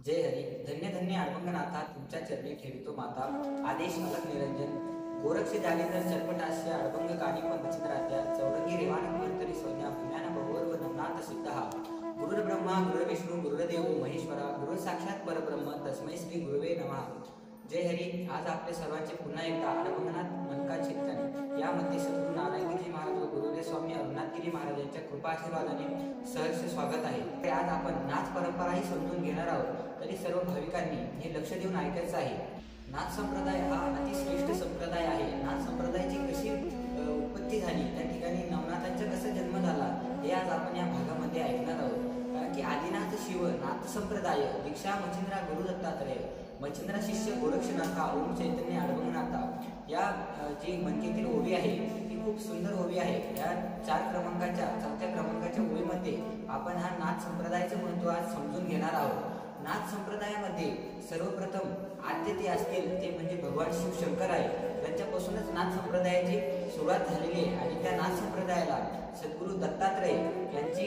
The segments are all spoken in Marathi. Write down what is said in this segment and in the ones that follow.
जय हरी धन्य धन्य अडबंगनाथा तुमच्या चरणी ठेवितो माता आदेश अलग निरंजन गोरक्षे जालेंद्र चरपटास्य अडबंग काणी पंचंद्रात्या चौरंगी रेवान मंतरी सोन्या पुण्यान बहुवर्व नवनाथ सिद्धहा गुरुर ब्रह्मा गुरुर विष्णू गुरुदेव महेश्वरा गुरु साक्षात परब्रह्म तस्मै श्री गुरुवे नमः। जय हरी। आज आपले सर्वांचे पुन्हा एकदा अडबंगनाथ मनका चिंतन यामध्ये सद्गुरू नारायणगिरी महाराज व गुरुदेव स्वामी अरुणागिरी महाराजांच्या कृपा आशीर्वादाने सहर्ष स्वागत आहे। आज आपण नाच परंपराही समजून घेणार आहोत, तरी सर्व भाविकांनी हे लक्ष देऊन ऐकायचं आहे। नाथ संप्रदाय हा अतिश्रेष्ठ संप्रदाय आहे। नाथ संप्रदायाची कशी उत्पत्ती झाली, त्या ठिकाणी नवनाथांचा कसा जन्म झाला हे आज आपण या भागामध्ये ऐकणार आहोत। कारण की आदिनाथ शिव नाथ संप्रदाय दीक्षा मच्छिंद्रा गुरु दत्तात्रय मच्छिंद्रा शिष्य गोरक्षनाथा ओम चैतन्य अडबंगनाथा या जी मनकेतील ओवी आहे ती खूप सुंदर ओवी आहे। या 4थ्या क्रमांकाच्या ओवीमध्ये आपण हा नाथ संप्रदायाचं महत्त्व आज समजून घेणार आहोत। नाथ संप्रदायामध्ये सर्वप्रथम आद्य ते असतील ते म्हणजे भगवान शिव शंकर आहे। त्यांच्यापासूनच नाथ संप्रदायाची सुरुवात झालेली आहे आणि त्या नाथ संप्रदायाला सद्गुरू दत्तात्रय यांची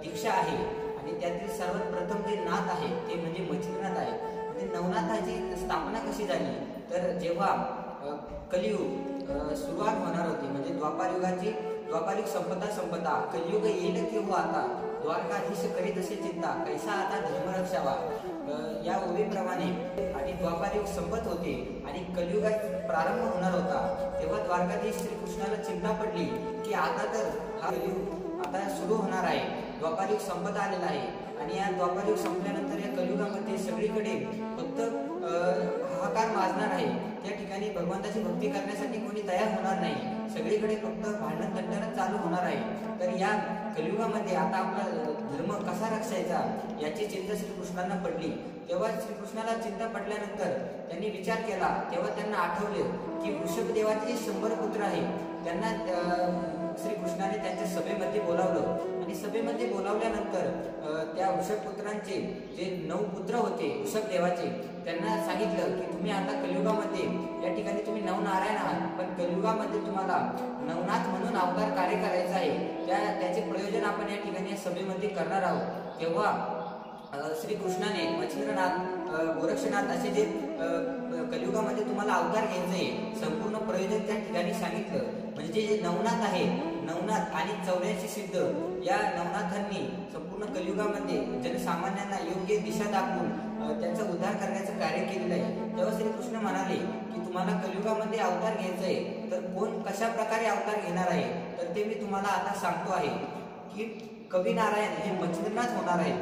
दीक्षा आहे। आणि त्यातील सर्वात प्रथम जे नाथ आहे ते म्हणजे मच्छिंद्रनाथ आहे। म्हणजे नवनाथाची स्थापना कशी झाली, तर जेव्हा कलियुग सुरुवात होणार होती, म्हणजे द्वापारयुग संपता कलियुग येईल केव्हा आता द्वारकाधीश करीत असे चिंता कैसा आता धर्मरक्षावा या ओवीप्रमाणे आणि द्वापारयुग संपत होते आणि कलियुगात प्रारंभ होणार होता, तेव्हा द्वारकाधीश श्रीकृष्णाला चिंता पडली की आता तर हा कलियुग आता सुरू होणार आहे, द्वापारयुग संपत आलेला आहे आणि या द्वापारयुग संपल्यानंतर या कलियुगामध्ये सगळीकडे फक्त हाहाकार माजणार आहे। त्या ठिकाणी भगवंताची भक्ती करण्यासाठी कोणी तयार होणार नाही, सगळीकडे फक्त भांडण तंटण चालू होणार आहे। तर या कलियुगामध्ये आता आपला धर्म कसा रक्षायचा याची चिंता श्रीकृष्णांना पडली। तेव्हा श्रीकृष्णाला चिंता पडल्यानंतर त्यांनी विचार केला, तेव्हा त्यांना आठवले की वृषभदेवाचे 100 पुत्र आहे। त्यांना श्रीकृष्णाने त्यांच्या सभेमध्ये बोलावलं आणि सभेमध्ये बोलावल्यानंतर त्या वृषभपुत्रांचे जे 9 पुत्र होते वृषभदेवाचे त्यांना सांगितलं की तुम्ही आता कलियुगामध्ये या ठिकाणी तुम्ही नवनारायण आहात, पण कलियुगामध्ये तुम्हाला नवनाथ म्हणून अवतार कार्य करायचं आहे। त्याचे प्रयोजन आपण या ठिकाणी या सभेमध्ये करणार आहोत। तेव्हा श्रीकृष्णाने मच्छिंद्रनाथ गोरक्षनाथ असे जे कलियुगामध्ये तुम्हाला अवतार घ्यायचे आहे संपूर्ण प्रयोजन त्या ठिकाणी सांगितलं। म्हणजे जे नवनाथ आहे, नवनाथ आणि 84 सिद्ध या नवनाथांनी संपूर्ण कलियुगामध्ये जनसामान्यांना योग्य दिशा दाखवून त्यांचा उद्धार करण्याचं कार्य केलेलं आहे। तेव्हा श्रीकृष्ण म्हणाले की तुम्हाला कलियुगामध्ये अवतार घ्यायचा आहे, तर कोण कशा प्रकारे अवतार घेणार आहे, तर ते मी तुम्हाला आता सांगतो आहे की कवी नारायण हे मच्छिंद्रनाथ होणार आहे,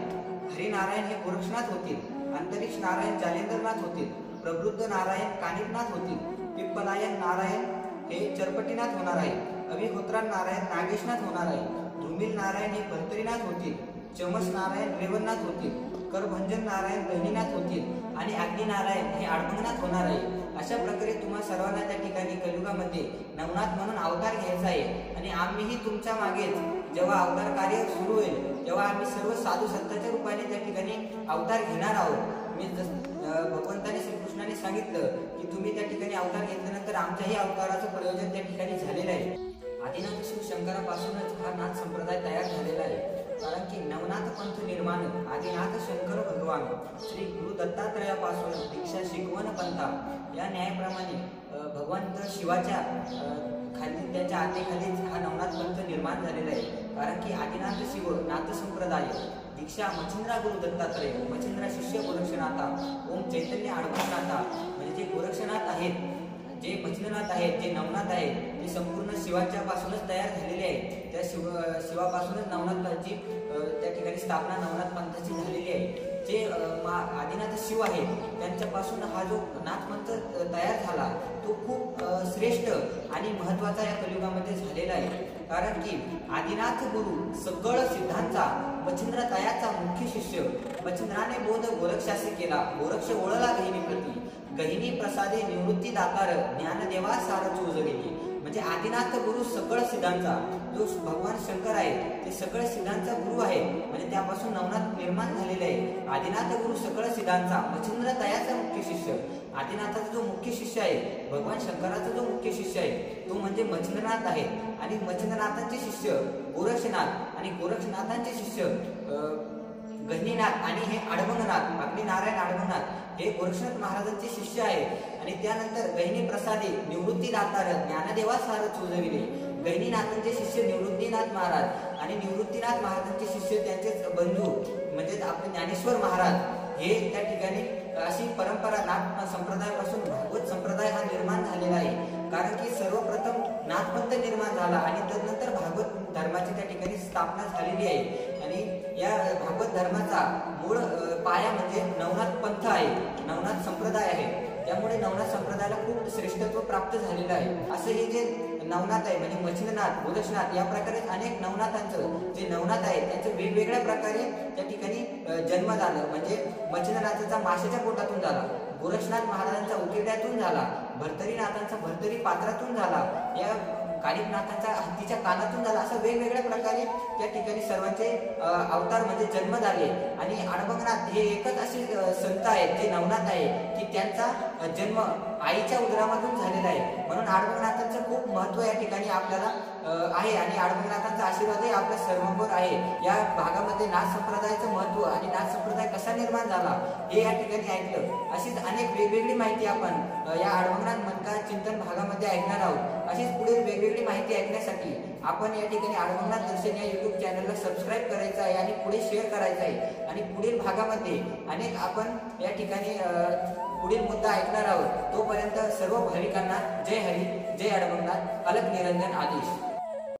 हरिनारायण हे गोरक्षनाथ होतील, अंतरिक्ष नारायण जालेंद्रनाथ होतील, प्रबुद्ध नारायण कानिपनाथ होतील, पिप्पलायन नारायण हे चरपटीनाथ होणार आहे, अभिहोत्रान नारायण नागेशनाथ होणार आहे, धूमिल नारायण हे भर्तरीनाथ होतील, चमस नारायण रेवणनाथ होतील, करभंजन नारायण बहिणीनाथ होतील आणि अग्निनारायण हे अडबंगनाथ होणार आहे। अशा प्रकारे तुम्हा सर्वांना त्या ठिकाणी कलियुगामध्ये नवनाथ म्हणून अवतार घ्यायचा आहे आणि आम्हीही तुमच्या मागेच जेव्हा अवतार कार्य सुरू होईल तेव्हा आम्ही सर्व साधू संतांच्या रूपाने त्या ठिकाणी अवतार घेणार आहोत। मी भगवंताने श्रीकृष्णाने सांगितलं की तुम्ही त्या ठिकाणी अवतार घेतल्यानंतर आमच्याही अवताराचं प्रयोजन त्या ठिकाणी झालेलं आहे। आदिनाथ शिव शंकरापासूनच हा नाथ संप्रदाय तयार झालेला आहे। कारण की नवनाथ पंथ निर्माण आदिनाथ शंकर भगवान श्री गुरु दत्तात्रयापासून दीक्षा शिकवण पंथा या न्यायाप्रमाणे भगवंत शिवाच्या खाली त्याच्या आतेखालीच हा नवनाथ पंथ निर्माण झालेला आहे। कारण की आदिनाथ शिव नाथ संप्रदाय दीक्षा मच्छिंद्रा गुरु दत्तात्रय मच्छिंद्रा शिष्य गोरक्षनाथा ओम चैतन्य अडबंगनाथा म्हणजे जे गोरक्षनाथ आहेत, जे मच्छिंद्रनाथ आहेत, जे नवनाथ आहेत, ते संपूर्ण शिवाच्या पासूनच तयार झालेले आहेत। त्या शिवापासूनच नवनाथाची त्या ठिकाणी स्थापना नवनाथ पंथाची झालेली आहे। जे आदिनाथ शिव आहेत त्यांच्यापासून हा जो नाथ पंथ तयार झाला तो खूप श्रेष्ठ आणि महत्त्वाचा या कलियुगामध्ये झालेला आहे। कारण की आदिनाथ गुरु सकळ सिद्धांचा मच्छिंद्रतायाचा मुख्य शिष्य मच्छिंद्राने बोध गोरक्षासी केला, गोरक्ष ओळला गहिनी प्रती गहिनी प्रसादे निवृत्ती दातार ज्ञानदेवा सार चोजलेली। म्हणजे आदिनाथ गुरु सकळ सिद्धांचा जो भगवान शंकर आहे ते सकळ सिद्धांचा गुरु आहे, म्हणजे त्यापासून नवनाथ निर्माण झालेले आहे। आदिनाथ गुरु सकळ सिद्धांचा मच्छिंद्रतायाचा मुख्य शिष्य आदिनाथाचा जो मुख्य शिष्य आहे, भगवान शंकराचा जो मुख्य शिष्य आहे तो म्हणजे मच्छिंद्रनाथ आहे आणि मच्छिंद्रनाथांचे शिष्य गोरक्षनाथ आणि गोरक्षनाथांचे शिष्य गहिनीनाथ आणि हे अडबंगनाथ नारायण अडबंगनाथ हे गोरक्षनाथ महाराजांचे शिष्य आहेत. आणि त्यानंतर गहिनी प्रसादे निवृत्ती दातार ज्ञानदेवा सार चोजविले. गहिनीनाथांचे शिष्य निवृत्तीनाथ महाराज आणि निवृत्तीनाथ महाराजांचे शिष्य त्यांचेच बंधू म्हणजे आपले ज्ञानेश्वर महाराज हे त्या ठिकाणी अशी परंपरा नाथ संप्रदायापासून भागवत संप्रदाय हा निर्माण झालेला आहे. कारण की सर्वप्रथम नाथपंथ निर्माण झाला आणि तदनंतर भागवत धर्माची त्या ठिकाणी स्थापना झालेली आहे. आणि या भागवत धर्माचा मूळ पाया म्हणजे नवनाथ पंथ आहे, नवनाथ संप्रदाय आहे. त्यामुळे नवनाथ संप्रदायाला खूप श्रेष्ठत्व प्राप्त झालेलं आहे. असं हे जे नवनाथ आहे म्हणजे मच्छिंद्रनाथ, गोरक्षनाथ या प्रकारे अनेक नवनाथांचं जे नवनाथ आहे त्यांचं वेगवेगळ्या प्रकारे त्या ठिकाणी जन्म झालं. म्हणजे मच्छिंद्रनाथाचा माशाच्या पोटातून झाला, गोरक्षनाथ महाराजांचा उकिरड्यातून झाला, भर्तरीनाथांचा भर्तरी पात्रातून झाला, या कालिकनाथांचा हत्तीच्या कानातून झाला. असं वेगवेगळ्या प्रकारे त्या ठिकाणी सर्वांचे अवतार म्हणजे जन्म झाले. आणि अडबंगनाथ हे एकच असे संत आहेत जे नवनाथ आहे की त्यांचा जन्म आईच्या उदरामधून झालेला आहे. म्हणून अडबंगनाथांचं खूप महत्व या ठिकाणी आपल्याला आहे आणि अडबंगनाथांचा आशीर्वादही आपल्या सर्वांवर आहे. या भागामध्ये नाथ संप्रदायाचं महत्व आणि नाथ संप्रदाय कसा निर्माण झाला हे या ठिकाणी ऐकलं. अशीच अनेक वेगवेगळी माहिती आपण या अडबंगनाथ मनका चिंतन भागामध्ये ऐकणार आहोत. अशीच पुढील वेगवेगळी माहिती ऐकण्यासाठी आपण या ठिकाणी अडबंगनाथ दर्शन या युट्यूब चॅनलला सबस्क्राईब करायचं आहे आणि पुढे शेअर करायचं आहे. आणि पुढील भागामध्ये अनेक आपण या ठिकाणी पुढील मुद्दा ऐकणार आहोत. तोपर्यंत सर्व भाविकांना जय हरी, जय अडबंगनाथ, अलख निरंजन आदेश.